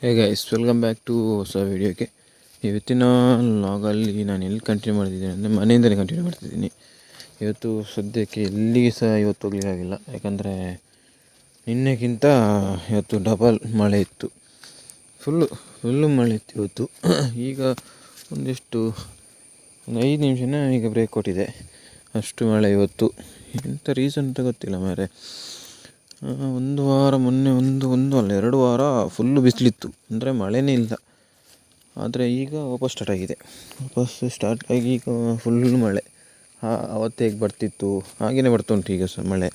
Hey guys, welcome back to ಹೊಸ ವೀಡಿಯೋಕ್ಕೆ. ಇವತ್ತಿನ ಲಾಗಲ್ಲಿ ನಾನು ಎಲ್ಲಿ ಕಂಟಿನ್ಯೂ ಮಾಡ್ತಿದ್ದೀನಿ ಅಂದರೆ ಮನೆಯಿಂದಲೇ ಕಂಟಿನ್ಯೂ ಮಾಡ್ತಿದ್ದೀನಿ. ಇವತ್ತು ಸದ್ಯಕ್ಕೆ ಎಲ್ಲಿಗೆ ಸಹ ಇವತ್ತು ಹೋಗ್ಲಿಕ್ಕಾಗಿಲ್ಲ, ಯಾಕಂದರೆ ನಿನ್ನೆಗಿಂತ ಇವತ್ತು ಡಬಲ್ ಮಳೆ ಇತ್ತು. ಫುಲ್ಲು ಮಳೆ ಇತ್ತು ಇವತ್ತು. ಈಗ ಒಂದಿಷ್ಟು 5 ನಿಮಿಷನ ಈಗ ಬ್ರೇಕ್ ಕೊಟ್ಟಿದೆ, ಅಷ್ಟು ಮಳೆ ಇವತ್ತು. ಎಂಥ ರೀಸನ್ ಅಂತ ಗೊತ್ತಿಲ್ಲ ಮಾರೆ. ಒಂದು ವಾರ ಮೊನ್ನೆ ಒಂದು ಅಲ್ಲ 2 ವಾರ ಫುಲ್ಲು ಬಿಸಿಲಿತ್ತು, ಅಂದರೆ ಮಳೆಯೇ ಇಲ್ಲ. ಆದರೆ ಈಗ ವಾಪಸ್ ಸ್ಟಾರ್ಟ್ ಆಗಿ ಈಗ ಫುಲ್ಲು ಮಳೆ. ಅವತ್ತೇ ಹೇಗೆ ಬರ್ತಿತ್ತು ಹಾಗೆಯೇ ಬರ್ತುಂಟು ಈಗ ಸಹ ಮಳೆ.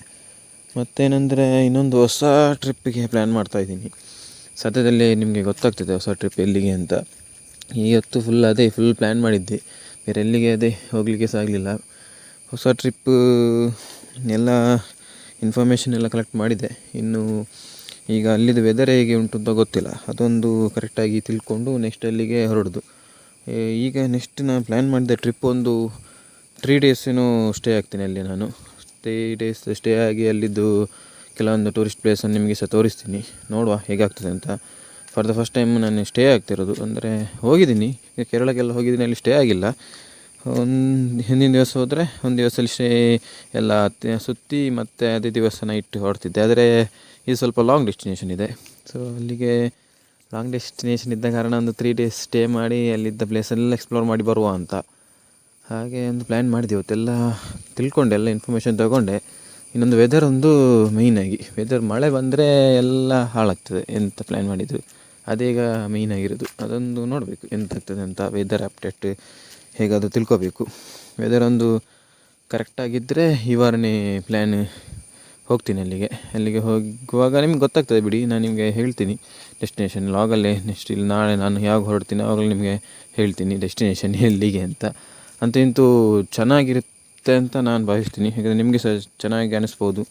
ಮತ್ತೇನೆಂದರೆ ಇನ್ನೊಂದು ಹೊಸ ಟ್ರಿಪ್ಪಿಗೆ ಪ್ಲ್ಯಾನ್ ಮಾಡ್ತಾಯಿದ್ದೀನಿ. ಸದ್ಯದಲ್ಲೇ ನಿಮಗೆ ಗೊತ್ತಾಗ್ತದೆ ಹೊಸ ಟ್ರಿಪ್ ಎಲ್ಲಿಗೆ ಅಂತ. ಇವತ್ತು ಫುಲ್ ಪ್ಲ್ಯಾನ್ ಮಾಡಿದ್ದೆ, ಬೇರೆ ಎಲ್ಲಿಗೆ ಹೋಗಲಿಕ್ಕೆ ಸಹ ಆಗಲಿಲ್ಲ. ಹೊಸ ಟ್ರಿಪ್ಪು ಎಲ್ಲ ಇನ್ಫಾರ್ಮೇಷನ್ ಎಲ್ಲ ಕಲೆಕ್ಟ್ ಮಾಡಿದೆ. ಇನ್ನು ಈಗ ಅಲ್ಲಿದ್ದು ವೆದರ್ ಹೇಗೆ ಉಂಟು ಅಂತ ಗೊತ್ತಿಲ್ಲ, ಅದೊಂದು ಕರೆಕ್ಟಾಗಿ ತಿಳ್ಕೊಂಡು ನೆಕ್ಸ್ಟ್ ಅಲ್ಲಿಗೆ ಹೊರಡೋದು. ಈಗ ನೆಕ್ಸ್ಟ್ ನಾನು ಪ್ಲ್ಯಾನ್ ಮಾಡಿದ ಟ್ರಿಪ್ ಒಂದು 3 days ಏನೋ ಸ್ಟೇ ಆಗ್ತೀನಿ ಅಲ್ಲಿ. ನಾನು 3 days ಸ್ಟೇ ಆಗಿ ಅಲ್ಲಿದ್ದು ಕೆಲವೊಂದು ಟೂರಿಸ್ಟ್ ಪ್ಲೇಸನ್ನು ನಿಮಗೆ ಸಹ ತೋರಿಸ್ತೀನಿ, ನೋಡುವ ಹೇಗಾಗ್ತದೆ ಅಂತ. ಫಾರ್ ದ ಫಸ್ಟ್ ಟೈಮ್ ನಾನು ಸ್ಟೇ ಆಗ್ತಿರೋದು, ಅಂದರೆ ಹೋಗಿದ್ದೀನಿ ಕೇರಳಕ್ಕೆಲ್ಲ ಹೋಗಿದ್ದೀನಿ, ಅಲ್ಲಿ ಸ್ಟೇ ಆಗಿಲ್ಲ. ಹಿಂದಿನ ದಿವಸ ಹೋದರೆ ಒಂದು ದಿವಸದಲ್ಲಿ ಸ್ಟೇ ಎಲ್ಲ ಸುತ್ತಿ ಮತ್ತು ಅದೇ ದಿವಸ ನೈಟ್ ಹೊರಡ್ತಿದ್ದೆ. ಆದರೆ ಇದು ಸ್ವಲ್ಪ ಲಾಂಗ್ ಡೆಸ್ಟಿನೇಷನ್ ಇದೆ. ಸೊ ಅಲ್ಲಿಗೆ ಲಾಂಗ್ ಡೆಸ್ಟಿನೇಷನ್ ಇದ್ದ ಕಾರಣ ಒಂದು 3 days ಸ್ಟೇ ಮಾಡಿ ಅಲ್ಲಿದ್ದ ಪ್ಲೇಸೆಲ್ಲ ಎಕ್ಸ್ಪ್ಲೋರ್ ಮಾಡಿ ಬರುವ ಅಂತ ಹಾಗೆ ಒಂದು ಪ್ಲ್ಯಾನ್ ಮಾಡಿದೆ. ಇವತ್ತೆಲ್ಲ ತಿಳ್ಕೊಂಡೆ, ಎಲ್ಲ ಇನ್ಫಾರ್ಮೇಷನ್ ತಗೊಂಡೆ. ಇನ್ನೊಂದು ವೆದರ್ ಒಂದು ಮೇಯ್ನಾಗಿ, ಮಳೆ ಬಂದರೆ ಎಲ್ಲ ಹಾಳಾಗ್ತದೆ ಎಂತ ಪ್ಲ್ಯಾನ್ ಮಾಡಿದ್ದು. ಅದೀಗ ಮೇಯ್ನಾಗಿರೋದು, ಅದೊಂದು ನೋಡಬೇಕು ಎಂತಾಗ್ತದೆ ಅಂತ. ವೆದರ್ ಅಪ್ಡೇಟ್ ಹೇಗಾದರೂ ತಿಳ್ಕೊಬೇಕು. ವೆದರ್ ಒಂದು ಕರೆಕ್ಟಾಗಿದ್ದರೆ ಈ ವಾರನೇ ಪ್ಲ್ಯಾನ್ ಹೋಗ್ತೀನಿ ಅಲ್ಲಿಗೆ ಹೋಗುವಾಗ ನಿಮ್ಗೆ ಗೊತ್ತಾಗ್ತದೆ ಬಿಡಿ, ನಾನು ನಿಮಗೆ ಹೇಳ್ತೀನಿ ಡೆಸ್ಟಿನೇಷನ್ ಲಾಗಲ್ಲೇ. ನೆಕ್ಸ್ಟ್ ಇಲ್ಲಿ ನಾಳೆ ನಾನು ಯಾವಾಗ ಹೊರಡ್ತೀನಿ ಆವಾಗಲೇ ನಿಮಗೆ ಹೇಳ್ತೀನಿ ಡೆಸ್ಟಿನೇಷನ್ ಎಲ್ಲಿಗೆ ಅಂತ. ಇಂತೂ ಚೆನ್ನಾಗಿರುತ್ತೆ ಅಂತ ನಾನು ಭಾವಿಸ್ತೀನಿ, ಯಾಕಂದರೆ ನಿಮಗೆ ಸಹ ಚೆನ್ನಾಗಿ ಅನಿಸ್ಬೋದು.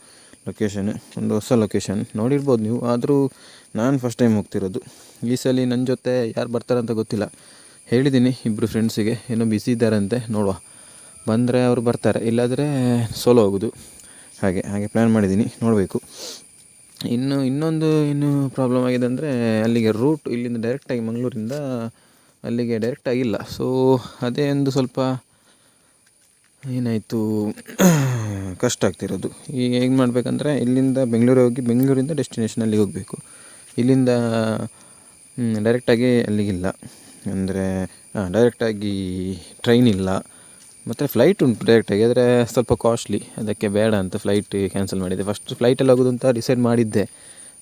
ಲೊಕೇಶನ್ ಒಂದು ಹೊಸ ಲೊಕೇಶನ್ ನೋಡಿರ್ಬೋದು ನೀವು, ಆದರೂ ನಾನು ಫಸ್ಟ್ ಟೈಮ್ ಹೋಗ್ತಿರೋದು. ಈ ಸಲ ನನ್ನ ಜೊತೆ ಯಾರು ಬರ್ತಾರಂತ ಗೊತ್ತಿಲ್ಲ. ಹೇಳಿದ್ದೀನಿ 2 ಫ್ರೆಂಡ್ಸಿಗೆ, ಏನೋ ಬಿಸಿ ಇದ್ದಾರಂತೆ, ನೋಡುವ ಬಂದರೆ ಅವರು ಬರ್ತಾರೆ, ಇಲ್ಲಾದರೆ ಸೋಲೋ ಹೋಗೋದು. ಹಾಗೆ ಪ್ಲ್ಯಾನ್ ಮಾಡಿದ್ದೀನಿ, ನೋಡಬೇಕು. ಇನ್ನೊಂದು ಪ್ರಾಬ್ಲಮ್ ಆಗಿದೆ ಅಂದರೆ ಅಲ್ಲಿಗೆ ರೂಟ್ ಇಲ್ಲಿಂದ ಡೈರೆಕ್ಟಾಗಿ ಮಂಗಳೂರಿಂದ ಅಲ್ಲಿಗೆ ಡೈರೆಕ್ಟಾಗಿಲ್ಲ. ಸೊ ಅದೇ ಒಂದು ಸ್ವಲ್ಪ ಏನಾಯಿತು ಕಷ್ಟ ಆಗ್ತಿರೋದು. ಈಗ ಹೇಗೆ ಮಾಡಬೇಕಂದ್ರೆ ಇಲ್ಲಿಂದ ಬೆಂಗಳೂರಿಗೆ ಹೋಗಿ ಬೆಂಗಳೂರಿಂದ ಡೆಸ್ಟಿನೇಷನಲ್ಲಿ ಹೋಗಬೇಕು. ಇಲ್ಲಿಂದ ಡೈರೆಕ್ಟಾಗಿ ಅಲ್ಲಿಗಿಲ್ಲ, ಅಂದರೆ ಡೈರೆಕ್ಟಾಗಿ ಟ್ರೈನ್ ಇಲ್ಲ. ಮತ್ತು ಫ್ಲೈಟ್ ಉಂಟು ಡೈರೆಕ್ಟಾಗಿ, ಆದರೆ ಸ್ವಲ್ಪ ಕಾಸ್ಟ್ಲಿ, ಅದಕ್ಕೆ ಬೇಡ ಅಂತ ಫ್ಲೈಟ್ ಕ್ಯಾನ್ಸಲ್ ಮಾಡಿದೆ. ಫಸ್ಟ್ ಫ್ಲೈಟಲ್ಲಿ ಹೋಗೋದು ಅಂತ ಡಿಸೈಡ್ ಮಾಡಿದ್ದೆ,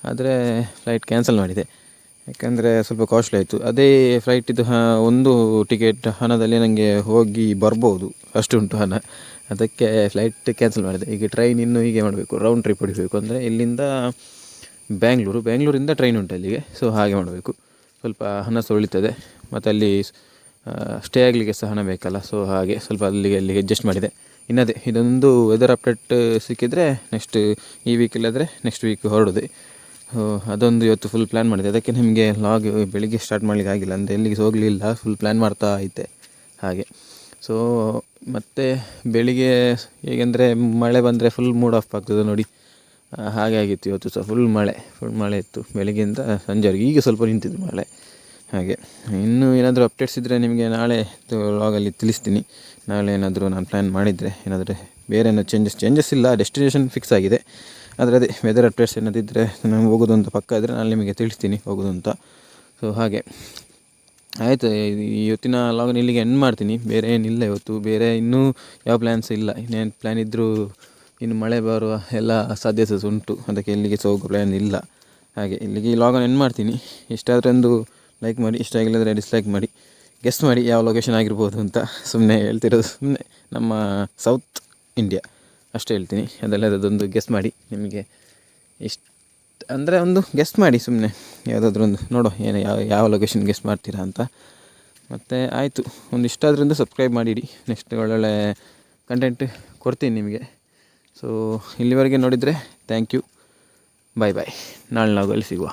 ಆದರೆ ಫ್ಲೈಟ್ ಕ್ಯಾನ್ಸಲ್ ಮಾಡಿದೆ, ಯಾಕಂದರೆ ಸ್ವಲ್ಪ ಕಾಸ್ಟ್ಲಿ ಆಯಿತು. ಅದೇ ಫ್ಲೈಟಿದ್ದು ಒಂದು ಟಿಕೆಟ್ ಹಣದಲ್ಲಿ ನನಗೆ ಹೋಗಿ ಬರ್ಬೋದು, ಅಷ್ಟುಂಟು ಹಣ. ಅದಕ್ಕೆ ಫ್ಲೈಟ್ ಕ್ಯಾನ್ಸಲ್ ಮಾಡಿದೆ. ಈಗ ಟ್ರೈನ್ ಇನ್ನೂ ಹೀಗೆ ಮಾಡಬೇಕು, ರೌಂಡ್ ಟ್ರಿಪ್ ಹೊಡಿಬೇಕು. ಅಂದರೆ ಇಲ್ಲಿಂದ ಬೆಂಗಳೂರಿಂದ ಟ್ರೈನ್ ಉಂಟು ಅಲ್ಲಿಗೆ. ಸೊ ಹಾಗೆ ಮಾಡಬೇಕು, ಸ್ವಲ್ಪ ಹಣ ಸಹ ಉಳಿತದೆ. ಮತ್ತು ಅಲ್ಲಿ ಸ್ಟೇ ಆಗಲಿಕ್ಕೆ ಸಹ ಹಣ ಬೇಕಲ್ಲ. ಸೊ ಹಾಗೆ ಸ್ವಲ್ಪ ಅಲ್ಲಿಗೆ ಅಡ್ಜಸ್ಟ್ ಮಾಡಿದೆ. ಇನ್ನದೇ ಇದೊಂದು ವೆದರ್ ಅಪ್ಡೇಟ್ ಸಿಕ್ಕಿದರೆ ನೆಕ್ಸ್ಟ್ ಈ ವೀಕ್ ಇಲ್ಲಾದರೆ ನೆಕ್ಸ್ಟ್ ವೀಕ್ ಹೊರಡೋದೆ. ಅದೊಂದು ಇವತ್ತು ಫುಲ್ ಪ್ಲ್ಯಾನ್ ಮಾಡಿದೆ. ಅದಕ್ಕೆ ನಿಮಗೆ ಲಾಗ್ ಬೆಳಿಗ್ಗೆ ಸ್ಟಾರ್ಟ್ ಮಾಡಲಿಕ್ಕೆ ಆಗಿಲ್ಲ, ಅಂದರೆ ಎಲ್ಲಿಗೆ ಹೋಗಲಿಲ್ಲ, ಫುಲ್ ಪ್ಲ್ಯಾನ್ ಮಾಡ್ತಾ ಇದ್ದೆ ಹಾಗೆ. ಸೊ ಮತ್ತು ಬೆಳಿಗ್ಗೆ ಹೇಗೆಂದರೆ ಮಳೆ ಬಂದರೆ ಫುಲ್ ಮೂಡ್ ಆಫ್ ಆಗ್ತದೆ ನೋಡಿ, ಹಾಗೆ ಆಗಿತ್ತು ಇವತ್ತು ಸಹ. ಫುಲ್ ಮಳೆ ಇತ್ತು ಬೆಳಗ್ಗೆಯಿಂದ ಸಂಜೆವರೆಗೆ. ಈಗ ಸ್ವಲ್ಪ ನಿಂತಿದ್ದು ಮಳೆ ಹಾಗೆ. ಇನ್ನೂ ಏನಾದರೂ ಅಪ್ಡೇಟ್ಸ್ ಇದ್ದರೆ ನಿಮಗೆ ನಾಳೆ ಲಾಗಲ್ಲಿ ತಿಳಿಸ್ತೀನಿ. ನಾಳೆ ಏನಾದರೂ ನಾನು ಪ್ಲ್ಯಾನ್ ಮಾಡಿದರೆ, ಏನಾದರೆ ಬೇರೆ ಏನೋ ಚೇಂಜಸ್ ಇಲ್ಲ, ಡೆಸ್ಟಿನೇಷನ್ ಫಿಕ್ಸ್ ಆಗಿದೆ. ಆದರೆ ಅದೇ ವೆದರ್ ಅಪ್ಡೇಟ್ಸ್ ಏನಾದಿದ್ದರೆ ನಾನು ಹೋಗೋದು ಅಂತ ಪಕ್ಕ ಇದ್ದರೆ ನಾನು ನಿಮಗೆ ತಿಳಿಸ್ತೀನಿ ಹೋಗೋದು ಅಂತ. ಸೊ ಹಾಗೆ ಆಯಿತು. ಇವತ್ತಿನ ಲಾಗನ್ನು ಇಲ್ಲಿಗೆ ಎಂಡ್ ಮಾಡ್ತೀನಿ. ಬೇರೆ ಏನಿಲ್ಲ ಇವತ್ತು, ಬೇರೆ ಇನ್ನೂ ಯಾವ ಪ್ಲ್ಯಾನ್ಸ್ ಇಲ್ಲ. ಇನ್ನೇನು ಪ್ಲ್ಯಾನ್ ಇದ್ದರೂ ಇನ್ನು ಮಳೆ ಬರುವ ಎಲ್ಲ ಸಾಧ್ಯತೆ ಉಂಟು, ಅದಕ್ಕೆ ಎಲ್ಲಿಗೆ ಸಹ ಹೋಗೋ ಪ್ಲ್ಯಾನ್ ಇಲ್ಲ. ಹಾಗೆ ಇಲ್ಲಿಗೆ ಈ ಲಾಗನ್ನು ಎಂಡ್ ಮಾಡ್ತೀನಿ. ಇಷ್ಟಾದರೆ ಒಂದು ಲೈಕ್ ಮಾಡಿ, ಇಷ್ಟ ಆಗಿಲ್ಲದ್ರೆ ಡಿಸ್ಲೈಕ್ ಮಾಡಿ. ಗೆಸ್ ಮಾಡಿ ಯಾವ ಲೊಕೇಶನ್ ಆಗಿರ್ಬೋದು ಅಂತ. ಸುಮ್ಮನೆ ಹೇಳ್ತಿರೋದು, ಸುಮ್ಮನೆ ನಮ್ಮ ಸೌತ್ ಇಂಡಿಯಾ ಅಷ್ಟೇ ಹೇಳ್ತೀನಿ. ಅದೊಂದು ಗೆಸ್ ಮಾಡಿ. ನಿಮಗೆ ಇಷ್ಟ ಅಂದರೆ ಒಂದು ಗೆಸ್ ಮಾಡಿ ಸುಮ್ಮನೆ, ಯಾವುದಾದ್ರೂ ಒಂದು ನೋಡೋ ಏನು ಯಾವ ಲೊಕೇಶನ್ ಗೆಸ್ ಮಾಡ್ತೀರಾ ಅಂತ. ಮತ್ತು ಆಯಿತು, ಒಂದು ಇಷ್ಟ ಆದ್ರಿಂದ ಸಬ್ಸ್ಕ್ರೈಬ್ ಮಾಡಿಡಿ. ನೆಕ್ಸ್ಟ್ ಒಳ್ಳೊಳ್ಳೆ ಕಂಟೆಂಟ್ ಕೊಡ್ತೀನಿ ನಿಮಗೆ. ಸೊ ಇಲ್ಲಿವರೆಗೆ ನೋಡಿದರೆ ಥ್ಯಾಂಕ್ ಯು, ಬಾಯ್. ನಾಳೆ ಲಾಗಲ್ಲಿ ಸಿಗುವ.